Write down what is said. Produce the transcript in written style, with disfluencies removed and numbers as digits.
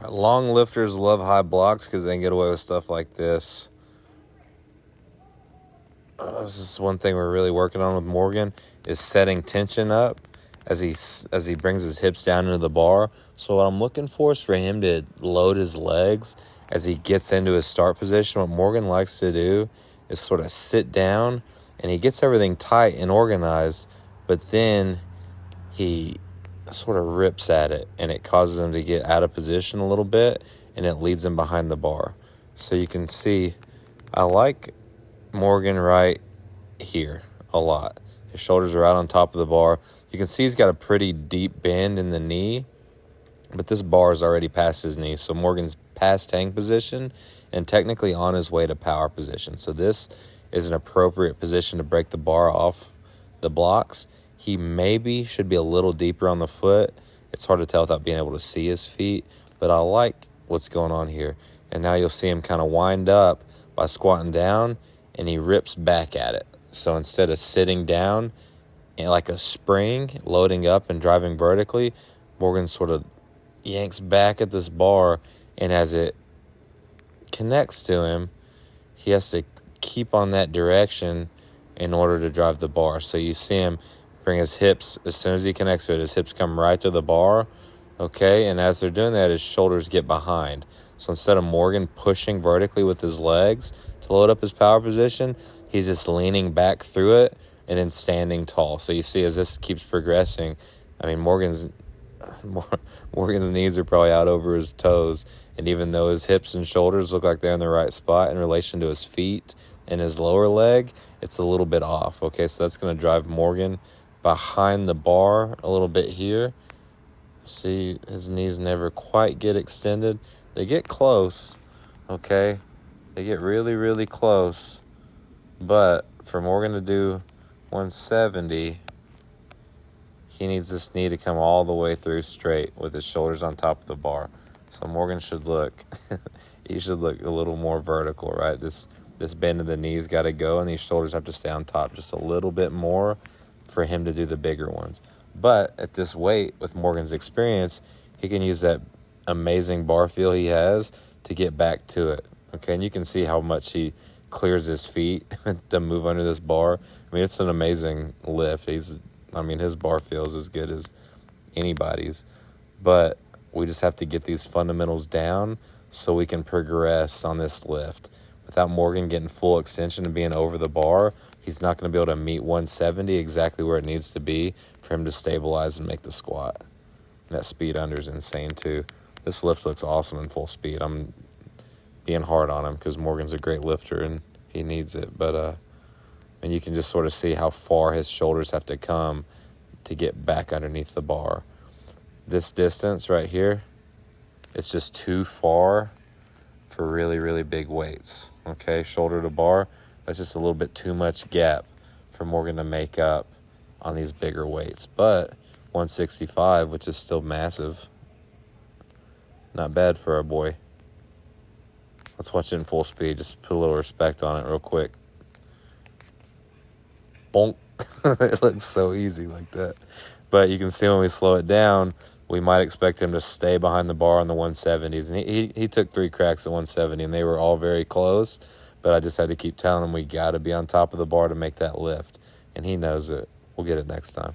Long lifters love high blocks because they can get away with stuff like this. This is one thing we're really working on with Morgan, is setting tension up as he brings his hips down into the bar. So what I'm looking for is for him to load his legs as he gets into his start position. What Morgan likes to do is sort of sit down, and he gets everything tight and organized, but then he sort of rips at it, and it causes him to get out of position a little bit, and it leads him behind the bar. So you can see I like Morgan right here a lot. His shoulders are out on top of the bar. You can see he's got a pretty deep bend in the knee, but this bar is already past his knee. So Morgan's past hang position and technically on his way to power position. So this is an appropriate position to break the bar off the blocks. He maybe should be a little deeper on the foot. It's hard to tell without being able to see his feet, but I like what's going on here. And now you'll see him kind of wind up by squatting down, and he rips back at it. So instead of sitting down like a spring, loading up and driving vertically, Morgan sort of yanks back at this bar, and as it connects to him, he has to keep on that direction in order to drive the bar. So you see him bring his hips, as soon as he connects to it, his hips come right to the bar, okay? And as they're doing that, his shoulders get behind. So instead of Morgan pushing vertically with his legs to load up his power position, he's just leaning back through it and then standing tall. So you see as this keeps progressing, I mean, Morgan's knees are probably out over his toes. And even though his hips and shoulders look like they're in the right spot in relation to his feet and his lower leg, it's a little bit off. Okay, so that's going to drive Morgan behind the bar a little bit here. See, his knees never quite get extended. They get close, okay? They get really, really close. But for Morgan to do 170, he needs this knee to come all the way through straight with his shoulders on top of the bar. So Morgan should look, he should look a little more vertical, right? This bend of the knees got to go, and these shoulders have to stay on top just a little bit more for him to do the bigger ones. But at this weight, with Morgan's experience, he can use that amazing bar feel he has to get back to it. Okay, and you can see how much he clears his feet to move under this bar. I mean, it's an amazing lift. His bar feels as good as anybody's. But we just have to get these fundamentals down so we can progress on this lift. Without Morgan getting full extension and being over the bar, he's not going to be able to meet 170 exactly where it needs to be for him to stabilize and make the squat. And that speed under is insane too. This lift looks awesome in full speed. I'm being hard on him because Morgan's a great lifter and he needs it. But and you can just sort of see how far his shoulders have to come to get back underneath the bar. This distance right here, it's just too far for really, really big weights. Okay, shoulder to bar, that's just a little bit too much gap for Morgan to make up on these bigger weights. But 165, which is still massive, not bad for our boy. Let's watch it in full speed. Just put a little respect on it real quick. Bonk. It looks so easy like that. But you can see when we slow it down, we might expect him to stay behind the bar on the 170s. And he took 3 cracks at 170, and they were all very close. But I just had to keep telling him we got to be on top of the bar to make that lift. And he knows it. We'll get it next time.